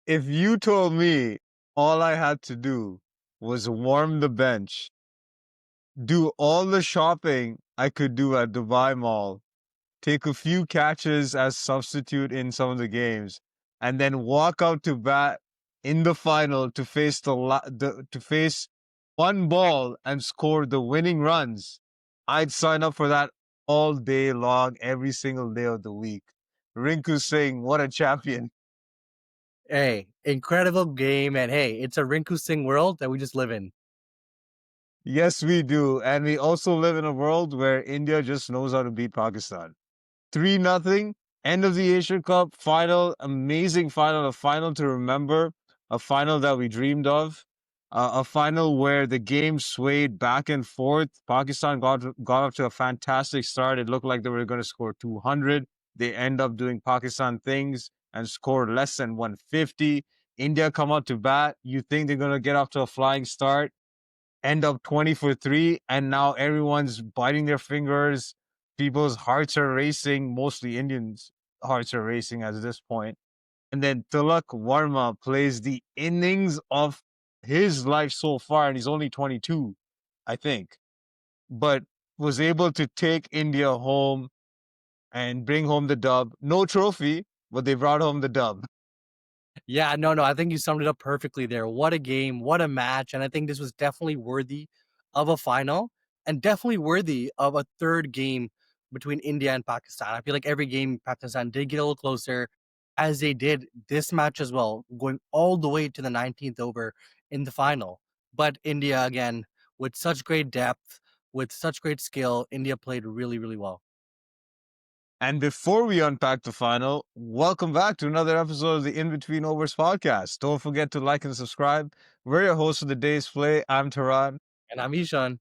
If you told me all I had to do was warm the bench, do all the shopping I could do at Dubai Mall, take a few catches as substitute in some of the games, and then walk out to bat in the final to face to face one ball and score the winning runs, I'd sign up for that all day long, every single day of the week. Rinku Singh, what a champion. Hey, incredible game. And hey, it's a Rinku Singh world that we just live in. Yes, we do. And we also live in a world where India just knows how to beat Pakistan. 3-0, end of the Asia Cup final, amazing final, a final to remember, a final that we dreamed of, a final where the game swayed back and forth. Pakistan got up to a fantastic start. It looked like they were going to score 200. They end up doing Pakistan things and scored less than 150. India come out to bat. You think they're going to get off to a flying start, end up 20 for 3, and now everyone's biting their fingers. People's hearts are racing, mostly Indians' hearts are racing at this point. And then Tilak Verma plays the innings of his life so far, and he's only 22, I think, but was able to take India home and bring home the dub. No trophy, but they brought home the dub. Yeah, no, I think you summed it up perfectly there. What a game, what a match. And I think this was definitely worthy of a final and definitely worthy of a third game between India and Pakistan. I feel like every game Pakistan did get a little closer, as they did this match as well, going all the way to the 19th over in the final. But India, again, with such great depth, with such great skill, India played really, really well. And before we unpack the final, welcome back to another episode of the In Between Overs podcast. Don't forget to like and subscribe. We're your host of the day's play. I'm Taran. And I'm Ishan.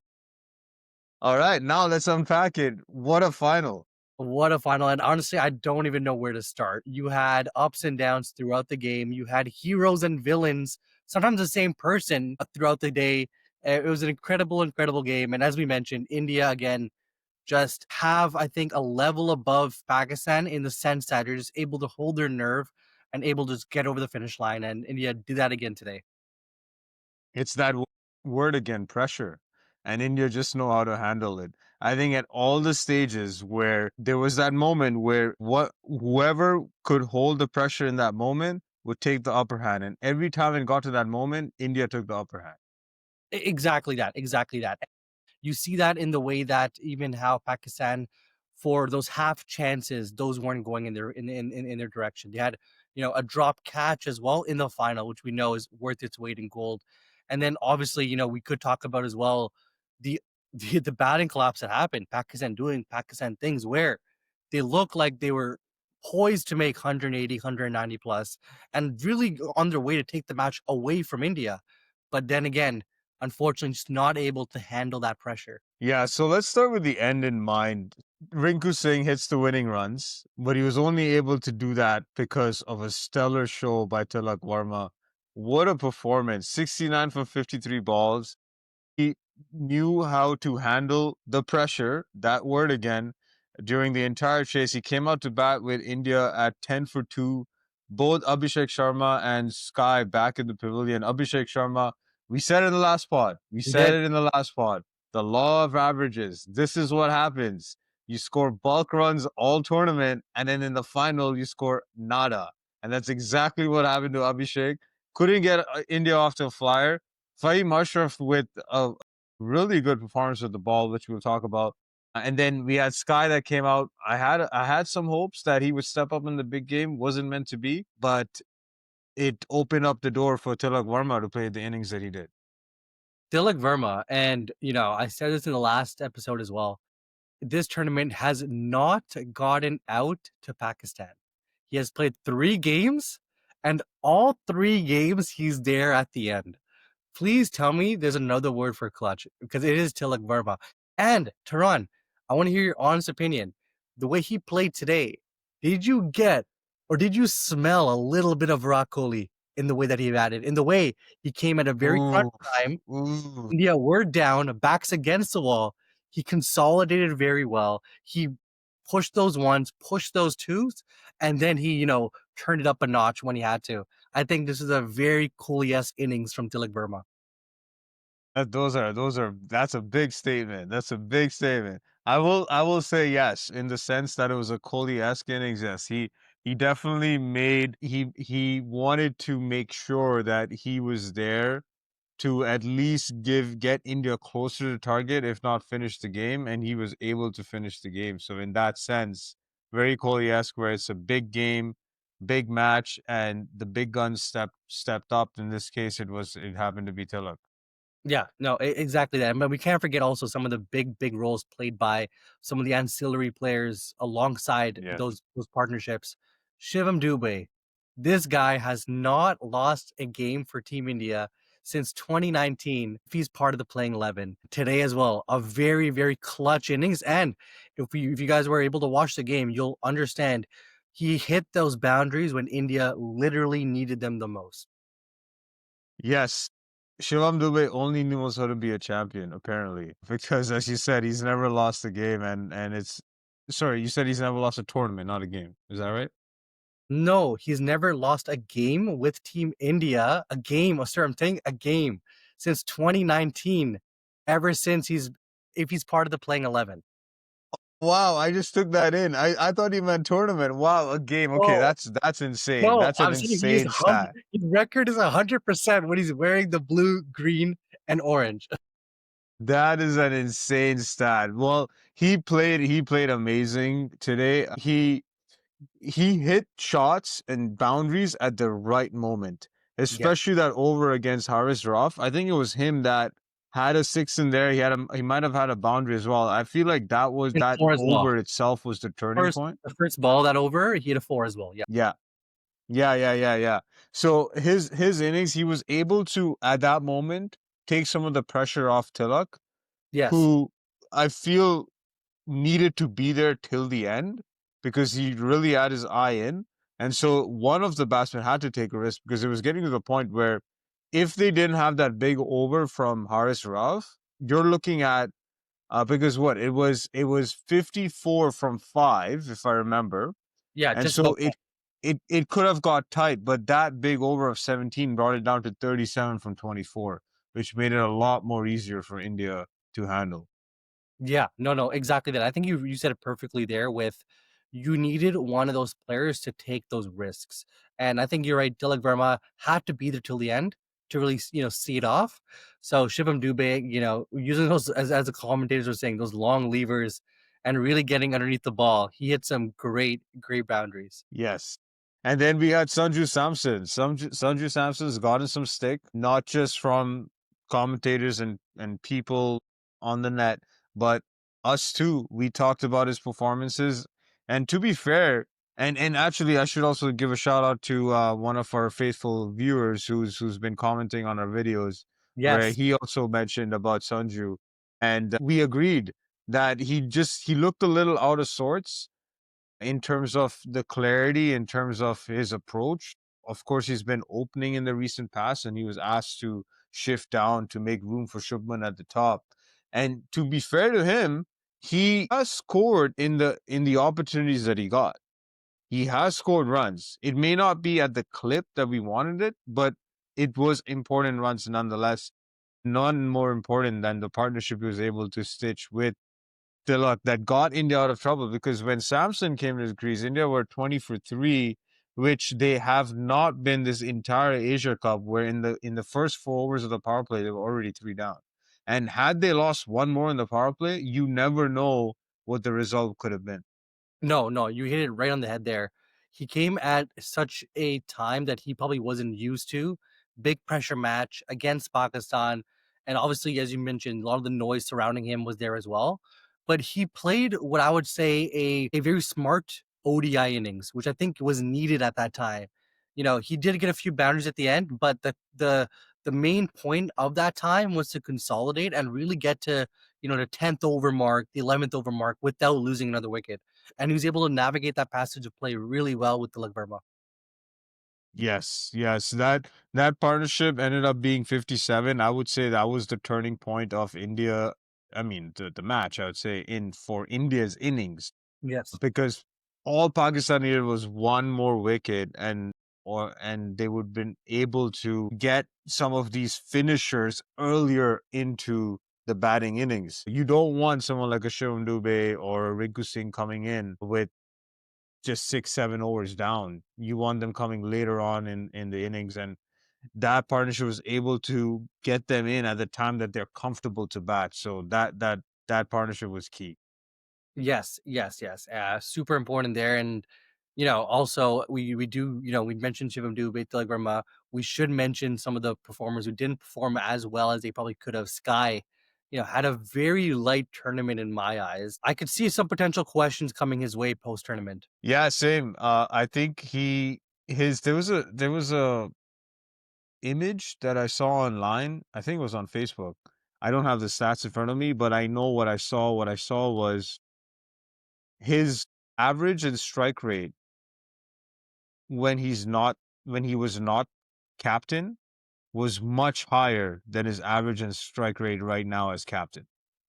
All right, now let's unpack it. What a final. What a final. And honestly, I don't even know where to start. You had ups and downs throughout the game. You had heroes and villains, sometimes the same person throughout the day. It was an incredible, incredible game. And as we mentioned, India, again, just have, I think, a level above Pakistan in the sense that you're just able to hold their nerve and able to just get over the finish line. And India did that again today. It's that word again, pressure. And India just know how to handle it. I think at all the stages where there was that moment where whoever could hold the pressure in that moment would take the upper hand. And every time it got to that moment, India took the upper hand. Exactly that. Exactly that. You see that in the way that even how Pakistan, for those half chances, those weren't going in their direction. They had, a drop catch as well in the final, which we know is worth its weight in gold. And then obviously, we could talk about as well the the batting collapse that happened. Pakistan doing Pakistan things where they look like they were poised to make 180, 190 plus, and really on their way to take the match away from India. But then again, unfortunately, just not able to handle that pressure. Yeah, so let's start with the end in mind. Rinku Singh hits the winning runs, but he was only able to do that because of a stellar show by Tilak Verma. What a performance. 69 for 53 balls. He knew how to handle the pressure, that word again, during the entire chase. He came out to bat with India at 10 for 2. Both Abhishek Sharma and Sky back in the pavilion. Abhishek Sharma, we said it in the last pod. We He said did. it in the last pod. The law of averages. This is what happens. You score bulk runs all tournament, and then in the final, you score nada. And that's exactly what happened to Abhishek. Couldn't get India off to a flyer. Fahim Ashraf with a really good performance with the ball, which we'll talk about. And then we had Sky that came out. I had some hopes that he would step up in the big game. Wasn't meant to be, but it opened up the door for Tilak Verma to play the innings that he did. Tilak Verma, and I said this in the last episode as well. This tournament has not gotten out to Pakistan. He has played 3 games, and all 3 games he's there at the end. Please tell me there's another word for clutch, because it is Tilak Verma. And Taran, I want to hear your honest opinion. The way he played today, did you get or did you smell a little bit of Virat Kohli in the way that he batted, in the way he came at a very crunch Ooh, time? ooh. India were down, backs against the wall. He consolidated very well. He pushed those ones, pushed those twos, and then he, turned it up a notch when he had to. I think this is a very Kohli-esque innings from Tilak Verma. That's a big statement. That's a big statement. I will say yes, in the sense that it was a Kohli-esque innings. Yes, he definitely he wanted to make sure that he was there to at least get India closer to target, if not finish the game, and he was able to finish the game. So in that sense, very Kohli-esque, where it's a big game, big match, and the big guns stepped up. In this case, it happened to be Tilak. Yeah, no, exactly that. But we can't forget also some of the big roles played by some of the ancillary players alongside Yes. those partnerships. Shivam Dube, this guy has not lost a game for Team India since 2019. If he's part of the playing 11 today as well, a very clutch innings. And if you guys were able to watch the game, you'll understand he hit those boundaries when India literally needed them the most. Yes. Shivam Dube only knows how to be a champion, apparently. Because as you said, he's never lost a game, and it's sorry, you said he's never lost a tournament, not a game. Is that right? No, he's never lost a game with Team India. A game, oh, sir, I'm saying a game since 2019. Ever since if he's part of the playing 11. Wow, I just took that in. I thought he meant tournament. Wow, a game. Okay, No, that's insane. no, That's an I'm saying he is insane stat. his record is 100% when he's wearing the blue, green, and orange. That is an insane stat. Well, he played amazing today. He hit shots and boundaries at the right moment, Yes, especially that over against Haris Rauf. I think it was him that had a six in there. He might have had a boundary as well. I feel like and that four as well. over itself was the turning First, point. the first ball that over, he hit a four as well. Yeah. Yeah. Yeah. So his innings, he was able to at that moment take some of the pressure off Tilak, Yes. who I feel needed to be there till the end because he really had his eye in. And so one of the batsmen had to take a risk because it was getting to the point where if they didn't have that big over from Haris Rauf, you're looking at because what it was 54 from 5 if I remember. Yeah, And just so about that. it could have got tight, but that big over of 17 brought it down to 37 from 24, which made it a lot more easier for India to handle. Yeah, no, exactly that. I think you said it perfectly there with you needed one of those players to take those risks. And I think you're right. Tilak Verma had to be there till the end to really, see it off. So Shivam Dube, using those as the commentators were saying, those long levers and really getting underneath the ball. He hit some great boundaries. Yes. And then we had Sanju Samson. Sanju Samson's gotten some stick, not just from commentators and people on the net, but us too. We talked about his performances. And to be fair, and actually I should also give a shout out to one of our faithful viewers who's been commenting on our videos, where Yes. he also mentioned about Sanju. And we agreed that he looked a little out of sorts in terms of the clarity, in terms of his approach. Of course, he's been opening in the recent past, and he was asked to shift down to make room for Shubman at the top. And to be fair to him, he has scored in the opportunities that he got. He has scored runs. It may not be at the clip that we wanted it, but it was important runs nonetheless. None more important than the partnership he was able to stitch with Tilak that got India out of trouble because when Samson came to the crease, India were 20 for 3, which they have not been this entire Asia Cup, where in the first 4 overs of the power play, they were already 3 down. And had they lost one more in the power play, you never know what the result could have been. No, you hit it right on the head there. He came at such a time that he probably wasn't used to. Big pressure match against Pakistan. And obviously, as you mentioned, a lot of the noise surrounding him was there as well. But he played what I would say a very smart ODI innings, which I think was needed at that time. He did get a few boundaries at the end, but the main point of that time was to consolidate and really get to, the 10th over mark, the 11th over mark without losing another wicket, and he was able to navigate that passage of play really well with Tilak Verma. Yes. That partnership ended up being 57. I would say that was the turning point of India. I mean, the match, I would say, in for India's innings Yes. because all Pakistan needed was one more wicket, and and they would have been able to get some of these finishers earlier into the batting innings. You don't want someone like a Shivam Dube or a Rinku Singh coming in with just 6, 7 overs down. You want them coming later on in the innings, and that partnership was able to get them in at the time that they're comfortable to bat. So that partnership was key. Yes, yes, yes. Super important there. And also we do, we mentioned Shivam Dube, Tilak Verma. We should mention some of the performers who didn't perform as well as they probably could have. Sky, had a very light tournament in my eyes. I could see some potential questions coming his way post tournament. Yeah, same. I think there was a image that I saw online. I think it was on Facebook. I don't have the stats in front of me, but I know what I saw. What I saw was his average and strike rate when he was not captain was much higher than his average and strike rate right now as captain.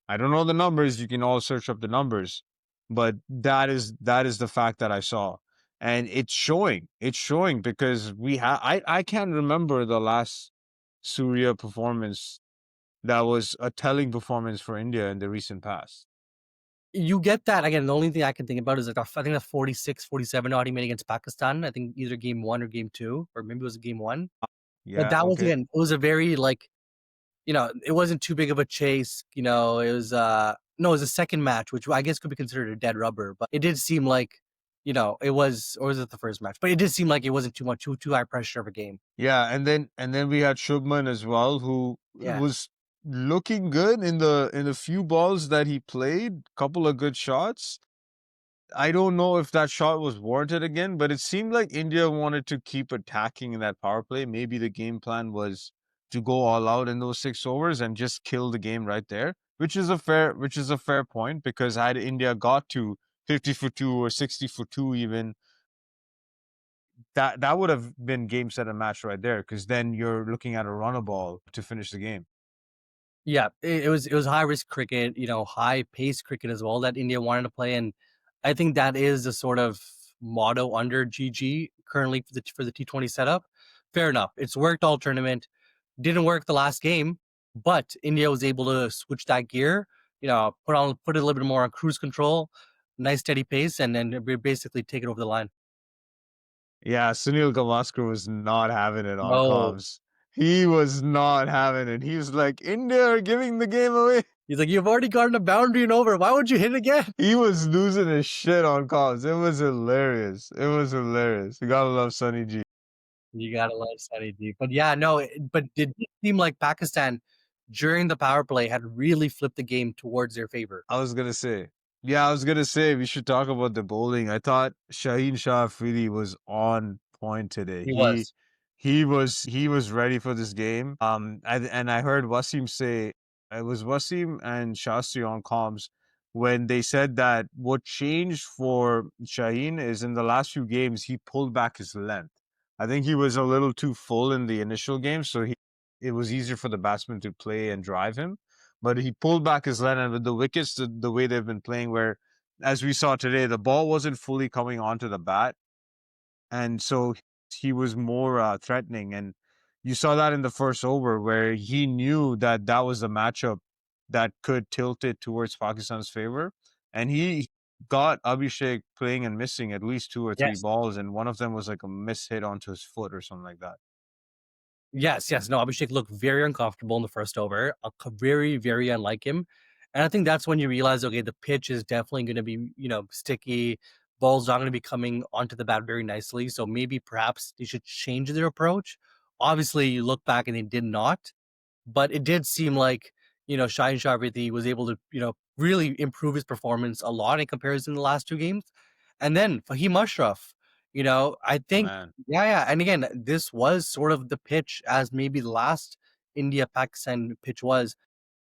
I don't know the numbers. You can all search up the numbers, but that is the fact that I saw, and it's showing. It's showing because I can't remember the last Surya performance that was a telling performance for India in the recent past. You get that again. The only thing I can think about is like I think a 46, 47 odd he made against Pakistan. I think either game one or game two, or maybe it was game one. But Yeah. that was Okay. again, it was a very like it wasn't too big of a chase. It was no, it was a second match, which I guess could be considered a dead rubber. But it did seem like, it was, or was it the first match? But it did seem like it wasn't too much, too high pressure of a game. Yeah, and then we had Shubman as well, who Yeah. was looking good in the few balls that he played. Couple of good shots. I don't know if that shot was warranted again, but it seemed like India wanted to keep attacking in that power play. Maybe the game plan was to go all out in those 6 overs and just kill the game right there, which is a fair point because had India got to 50 for two or 60 for two even, that would have been game set and match right there because then you're looking at a runner ball to finish the game. Yeah, it was high risk cricket, high pace cricket as well that India wanted to play, and I think that is the sort of motto under GG currently for the T20 setup. Fair enough, it's worked all tournament, didn't work the last game, but India was able to switch that gear, put it a little bit more on cruise control, nice steady pace, and then basically take it over the line. Yeah, Sunil Gavaskar was not having it on No, comms. He was not having it. He was like, India are giving the game away. he's like, you've already gotten a boundary and over. Why would you hit again? He was losing his shit on comms. It was hilarious. It was hilarious. You gotta love Sunny G. You gotta love Sunny D. But yeah, no, but it did seem like Pakistan during the power play had really flipped the game towards their favor. I was gonna say. Yeah, I was gonna say we should talk about the bowling. I thought Shaheen Afridi was on point today. He He was. he was ready for this game. And I heard Wasim say it was Wasim and Shastri on comms when they said that what changed for Shaheen is in the last few games he pulled back his length. I think he was a little too full in the initial game, so it was easier for the batsman to play and drive him, but he pulled back his line. And with the wickets, the way they've been playing, where as we saw today, the ball wasn't fully coming onto the bat, and so he was more threatening. And you saw that in the first over, where he knew that that was the matchup that could tilt it towards Pakistan's favor, and he got Abhishek playing and missing at least two or three Yes. balls, and one of them was like a miss hit onto his foot or something like that. Yes, yes. No, Abhishek looked very uncomfortable in the first over. Very, very unlike him. And I think that's when you realize, okay, the pitch is definitely going to be, sticky. Ball's not going to be coming onto the bat very nicely. So maybe perhaps they should change their approach. Obviously, you look back and they did not. But it did seem like, Shaheen Afridi was able to, really improve his performance a lot in comparison to the last two games. And then Fahim Ashraf, I Oh think, man. yeah, yeah. And again, this was sort of the pitch as maybe the last India Pakistan pitch was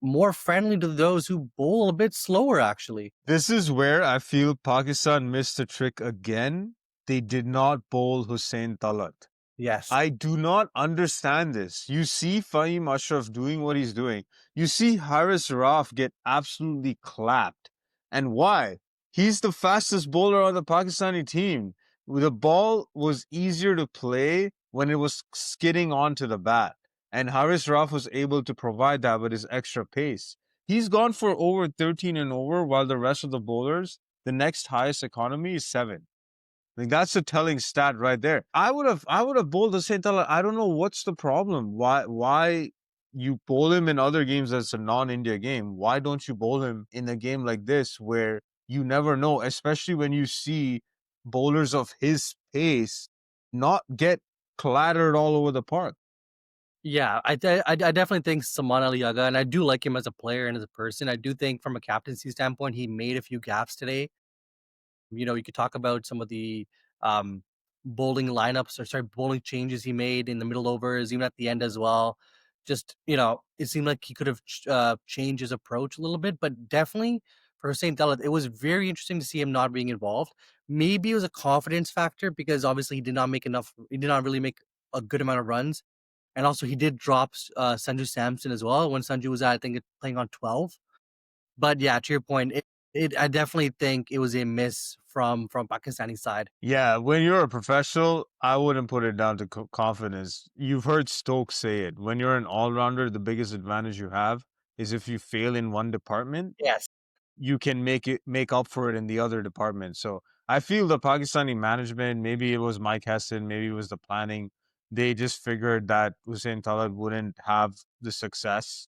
more friendly to those who bowl a bit slower, actually. This is where I feel Pakistan missed a trick again. They did not bowl Husain Talat. Yes. I do not understand this. You see Fahim Ashraf doing what he's doing. You see Haris Rauf get absolutely clapped. And why? He's the fastest bowler on the Pakistani team. The ball was easier to play when it was skidding onto the bat. And Haris Rauf was able to provide that with his extra pace. He's gone for over 13 and over, while the rest of the bowlers, the next highest economy is 7. Like that's a telling stat right there. I would have bowled Husain Talat. I don't know what's the problem. Why you bowl him in other games that's a non-India game? Why don't you bowl him in a game like this where you never know, especially when you see bowlers of his pace not get clattered all over the park? Yeah, I definitely think Saman Ali Yaga, and I do like him as a player and as a person. I do think from a captaincy standpoint, he made a few gaps today. You could talk about some of the um, bowling lineups or sorry, bowling changes he made in the middle overs, even at the end as well. Just, it seemed like he could have changed his approach a little bit, but definitely for Hussein Talat, it was very interesting to see him not being involved. Maybe it was a confidence factor because obviously he did not really make a good amount of runs. And also he did drop Sanju Samson as well when Sanju was I think playing on 12. But yeah, to your point, I definitely think it was a miss from Pakistani side. Yeah, when you're a professional, I wouldn't put it down to confidence. You've heard Stokes say it. When you're an all-rounder, the biggest advantage you have is if you fail in one department, Yes. you can make up for it in the other department. So I feel the Pakistani management, maybe it was Mike Heston, maybe it was the planning. They just figured that Hussein Talat wouldn't have the success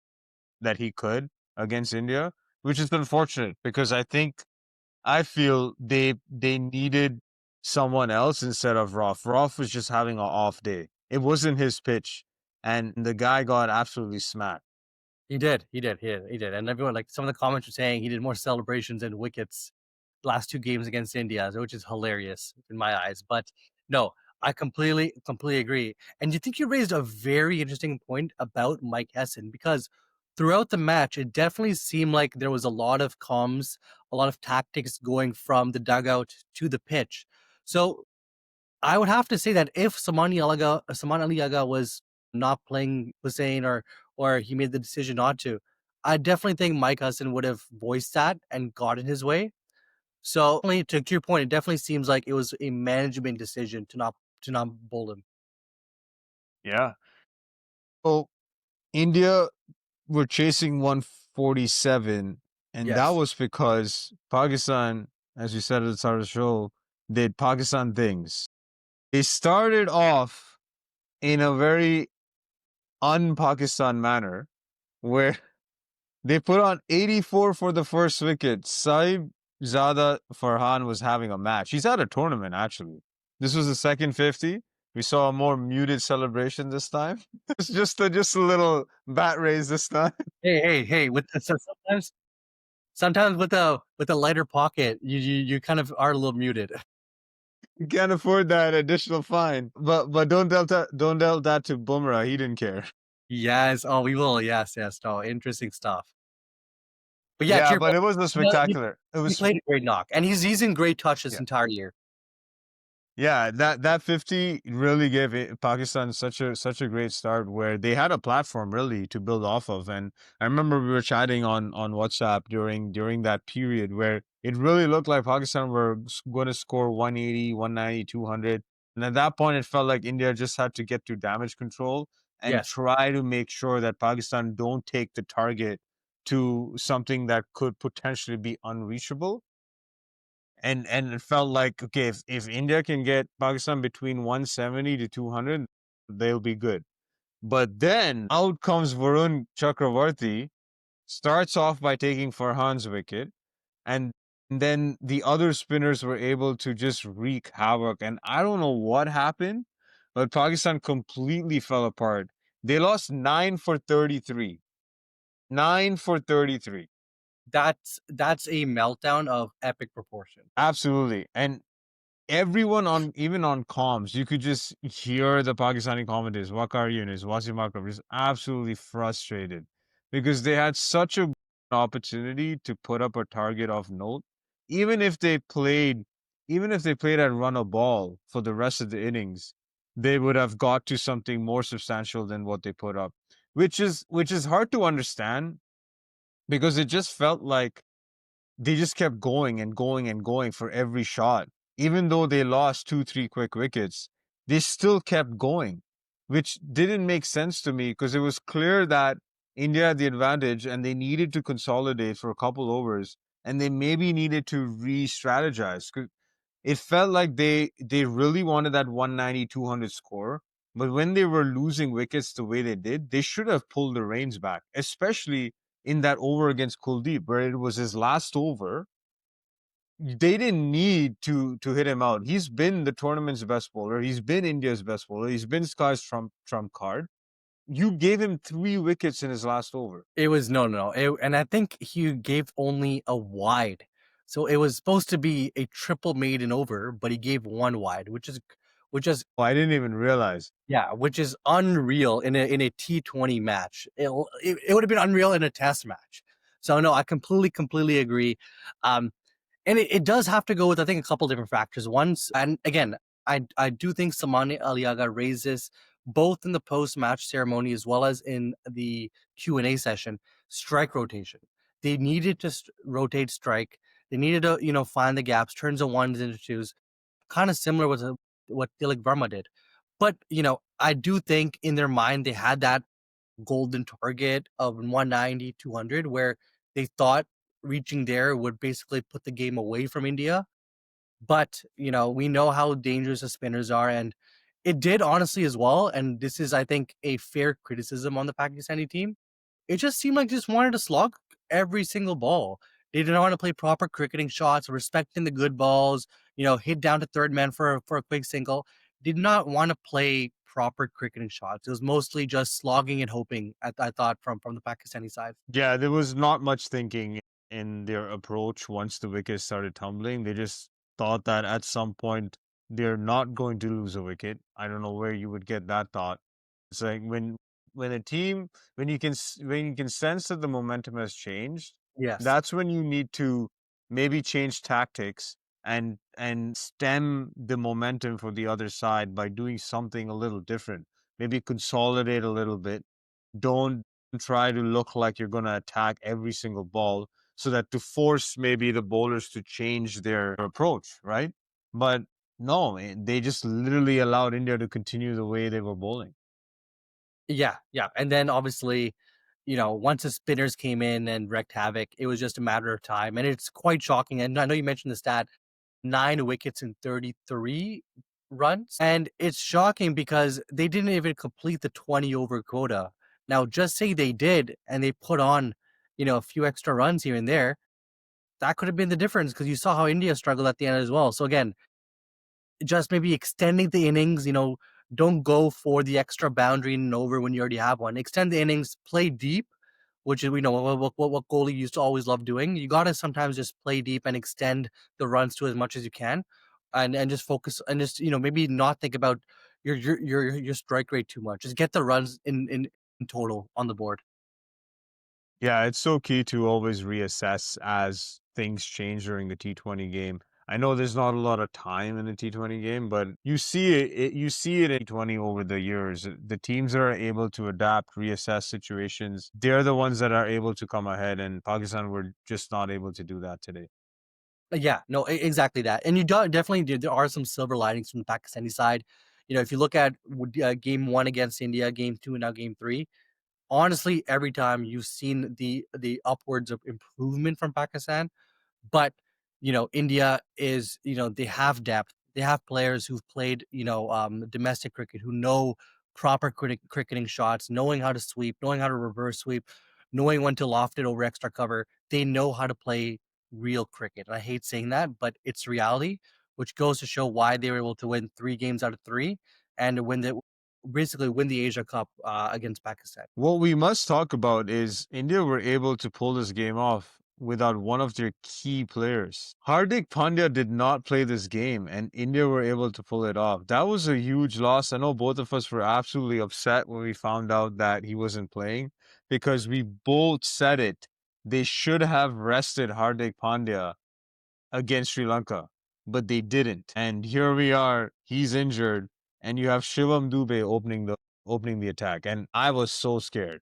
that he could against India, which is unfortunate because I feel they needed someone else instead of Rauf. Rauf was just having an off day. It wasn't his pitch, and the guy got absolutely smacked. He did, and everyone like some of the comments were saying he did more celebrations and wickets last 2 games against India, which is hilarious in my eyes. But no, I completely agree. And you think you raised a very interesting point about Mike Hessen because throughout the match, it definitely seemed like there was a lot of comms, a lot of tactics going from the dugout to the pitch. So I would have to say that if Saman Ali Aga was not playing Hussein or he made the decision not to, I definitely think Mike Hudson would have voiced that and gotten his way. So definitely, to your point, it definitely seems like it was a management decision to not bowl him. Yeah. So India were chasing 147, and that Yes. was because Pakistan, as you said at the start of the show, did Pakistan things. They started off in a very un-Pakistan manner, where they put on 84 for the first wicket. Saib Zada Farhan was having a match. He's at a tournament, actually. This was the second 50. We saw a more muted celebration this time. It's just a little bat raise this time. Hey! Sometimes with a lighter pocket, you kind of are a little muted. You can't afford that additional fine. But don't tell that to Bumrah. He didn't care. Yes. Oh, we will. Yes. No, interesting stuff. But yeah, to Yeah, your but point, it was a he spectacular. It he was played a great knock, and he's in great touch this yeah. entire year. Yeah, that 50 really gave Pakistan such a great start where they had a platform really to build off of. And I remember we were chatting on WhatsApp during that period where it really looked like Pakistan were going to score 180, 190, 200. And at that point, it felt like India just had to get to damage control and Yes. try to make sure that Pakistan don't take the target to something that could potentially be unreachable. And it felt like, okay, if India can get Pakistan between 170 to 200, they'll be good. But then out comes Varun Chakravarthy, starts off by taking Farhan's wicket, and then the other spinners were able to just wreak havoc. And I don't know what happened, but Pakistan completely fell apart. They lost 9 for 33. 9 for 33. That's a meltdown of epic proportion. Absolutely. And everyone on even on comms, you could just hear the Pakistani commentators, Waqar Yunus, Wasim Akram, just absolutely frustrated because they had such a opportunity to put up a target of note. Even if they played, even if they played and run a ball for the rest of the innings, they would have got to something more substantial than what they put up, which is hard to understand because it just felt like they just kept going and going and going for every shot even though they lost 2, 3 quick wickets, they still kept going, which didn't make sense to me because it was clear that India had the advantage and they needed to consolidate for a couple overs and they maybe needed to re-strategize. It felt like they really wanted that 190, 200 score. But when they were losing wickets the way they did, they should have pulled the reins back, especially in that over against Kuldeep, where it was his last over. They didn't need to hit him out. He's been the tournament's best bowler. He's been India's best bowler. He's been Sky's trump card. You gave him 3 wickets in his last over. It was no. And I think he gave only a wide. So it was supposed to be a triple maiden over, but he gave one wide, which is Oh, I didn't even realize. yeah, which is unreal in a T20 match. It would have been unreal in a test match. So no, I completely agree. Um, and it does have to go with, I think, a couple different factors. Once, and again, I do think Samani Aliaga raised this both in the post-match ceremony as well as in the Q&A session. Strike rotation. They needed to rotate strike. They needed to, find the gaps, turns of ones into twos. Kind of similar with what Tilak Verma did. But, I do think in their mind they had that golden target of 190, 200, where they thought reaching there would basically put the game away from India. But, we know how dangerous the spinners are. And it did honestly as well. And this is, I think, a fair criticism on the Pakistani team. It just seemed like they just wanted to slog every single ball. They didn't want to play proper cricketing shots, respecting the good balls, hit down to third man for a quick single. Did not want to play proper cricketing shots. It was mostly just slogging and hoping, I thought, from the Pakistani side. Yeah, there was not much thinking in their approach once the wickets started tumbling. They just thought that at some point they're not going to lose a wicket. I don't know where you would get that thought. It's like when a team when you can sense that the momentum has changed, Yes. that's when you need to maybe change tactics and stem the momentum for the other side by doing something a little different. Maybe consolidate a little bit. Don't try to look like you're going to attack every single ball so that to force maybe the bowlers to change their approach, right? But no, they just literally allowed India to continue the way they were bowling. Yeah. And then obviously, once the spinners came in and wreaked havoc, it was just a matter of time. And it's quite shocking. And I know you mentioned the stat 9 wickets in 33 runs. And it's shocking because they didn't even complete the 20 over quota. Now, just say they did and they put on, a few extra runs here and there. That could have been the difference because you saw how India struggled at the end as well. So again, just maybe extending the innings, don't go for the extra boundary and over when you already have one. Extend the innings, play deep, which is we know what Kohli used to always love doing. You gotta sometimes just play deep and extend the runs to as much as you can, and just focus and just maybe not think about your strike rate too much. Just get the runs in total on the board. Yeah, it's so key to always reassess as things change during the T20 game. I know there's not a lot of time in the T20 game, but you see it in T20 over the years. The teams that are able to adapt, reassess situations, they're the ones that are able to come ahead, and Pakistan were just not able to do that today. Yeah, no, exactly that. And you definitely do. There are some silver linings from the Pakistani side. If you look at game one against India, game two, and now game three, honestly, every time you've seen the upwards of improvement from Pakistan. But, India is, they have depth. They have players who've played, domestic cricket, who know proper cricketing shots, knowing how to sweep, knowing how to reverse sweep, knowing when to loft it over extra cover. They know how to play real cricket. And I hate saying that, but it's reality, which goes to show why they were able to win 3 games out of 3 and basically win the Asia Cup against Pakistan. What we must talk about is India were able to pull this game off without one of their key players. Hardik Pandya did not play this game, and India were able to pull it off. That was a huge loss. I know both of us were absolutely upset when we found out that he wasn't playing because we both said it. They should have rested Hardik Pandya against Sri Lanka, but they didn't. And here we are, he's injured, and you have Shivam Dube opening the attack. And I was so scared.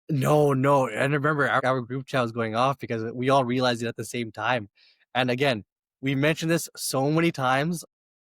No. And I remember our group chat was going off because we all realized it at the same time. And again, We mentioned this so many times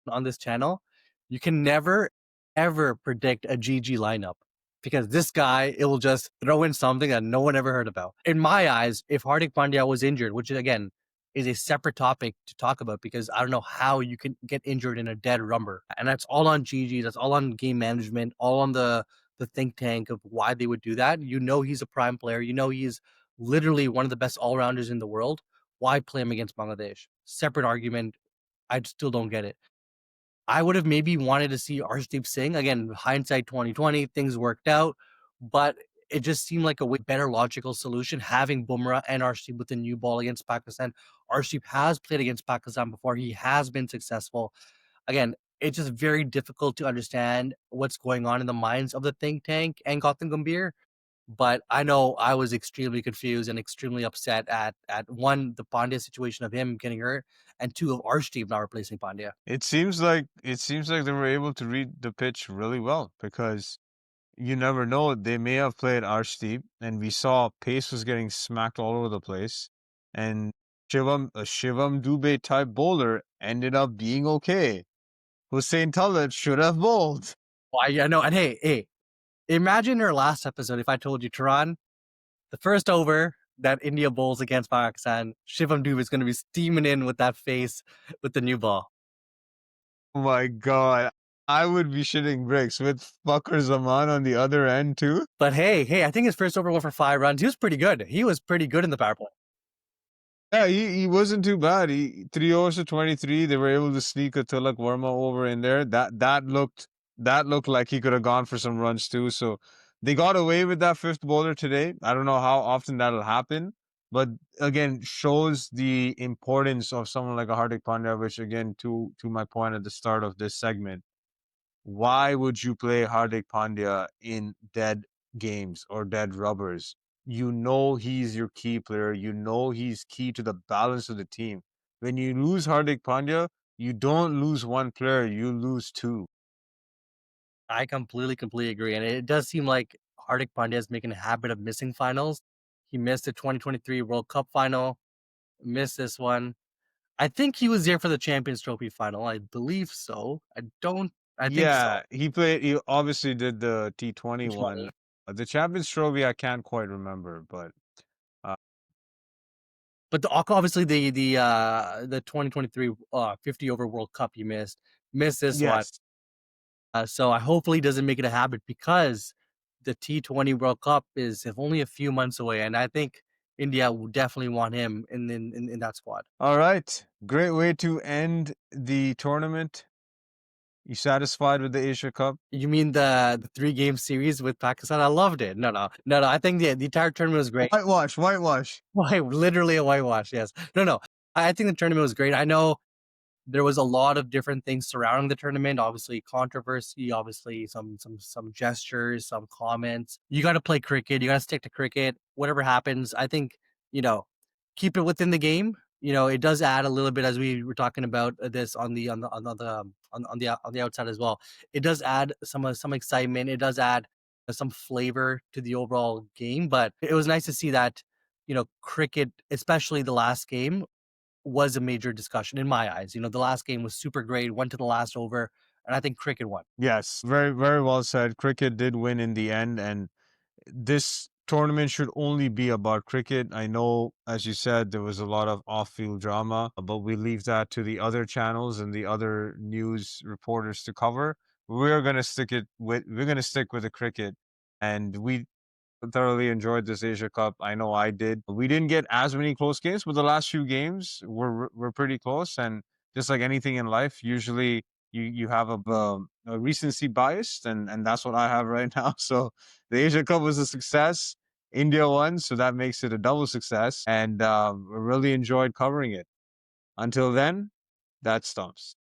on this channel. You can never, ever predict a GG lineup because this guy, it will just throw in something that no one ever heard about. In my eyes, if Hardik Pandya was injured, which is, again, is a separate topic to talk about because I don't know how you can get injured in a dead rumber. And that's all on GG. That's all on game management, all on the think tank of why they would do that. You know he's a prime player. You know he's literally one of the best all-rounders in the world. Why play him against Bangladesh? Separate argument. I still don't get it. I would have maybe wanted to see Arshdeep Singh. Again, hindsight 2020, things worked out, but it just seemed like a way better logical solution having Bumrah and Arshdeep with the new ball against Pakistan. Arshdeep has played against Pakistan before. He has been successful. Again, it's just very difficult to understand what's going on in the minds of the think tank and Gautam Gambhir. But I know I was extremely confused and extremely upset at one, the Pandya situation of him getting hurt, and two, of Arshdeep not replacing Pandya. It seems like they were able to read the pitch really well because you never know. They may have played Arshdeep, and we saw pace was getting smacked all over the place, and a Shivam Dube type bowler ended up being okay. Husain Talat should have bowled. Why? Yeah, no, and hey, imagine our last episode if I told you, Tehran, the first over that India bowls against Pakistan, Shivam Dube is going to be steaming in with that face with the new ball. Oh my God. I would be shitting bricks with fucker Zaman on the other end too. But hey, I think his first over went for 5 runs. He was pretty good. He was pretty good in the power play. Yeah, he wasn't too bad. He 3 overs to 23. They were able to sneak a Tilak Verma over in there. That looked like he could have gone for some runs too. So they got away with that fifth bowler today. I don't know how often that'll happen, but again, shows the importance of someone like a Hardik Pandya, which again, to my point at the start of this segment, why would you play Hardik Pandya in dead games or dead rubbers? You know he's your key player. You know he's key to the balance of the team. When you lose Hardik Pandya, you don't lose one player, you lose two. I completely agree. And it does seem like Hardik Pandya is making a habit of missing finals. He missed the 2023 World Cup final, missed this one. I think he was there for the Champions Trophy final. I believe so. I think so. Yeah, he obviously did the T20 one. 20. The Champions Trophy, I can't quite remember, but uh, But obviously the 2023 50 over World Cup he missed this one. yes. So I hopefully doesn't make it a habit because the T20 World Cup is only a few months away, and I think India will definitely want him in that squad. All right. Great way to end the tournament. You satisfied with the Asia Cup? You mean the 3-game series with Pakistan? I loved it. No. I think the entire tournament was great. Whitewash. Literally a whitewash. Yes. No. I think the tournament was great. I know there was a lot of different things surrounding the tournament. Obviously, controversy. Obviously, some gestures, some comments. You got to play cricket. You got to stick to cricket. Whatever happens, I think keep it within the game. It does add a little bit, as we were talking about this on the outside as well. It does add some excitement. It does add some flavor to the overall game. But it was nice to see that cricket, especially the last game, was a major discussion in my eyes. The last game was super great, went to the last over, and I think cricket won. Yes, very, very well said. Cricket did win in the end, and this tournament should only be about cricket. I know, as you said, there was a lot of off-field drama, but we leave that to the other channels and the other news reporters to cover. We're gonna stick with the cricket, and we thoroughly enjoyed this Asia Cup. I know I did. We didn't get as many close games, but the last few games were pretty close. And just like anything in life, usually you have a recency bias, and that's what I have right now. So the Asia Cup was a success. India won, so that makes it a double success, and really enjoyed covering it. Until then, that stumps.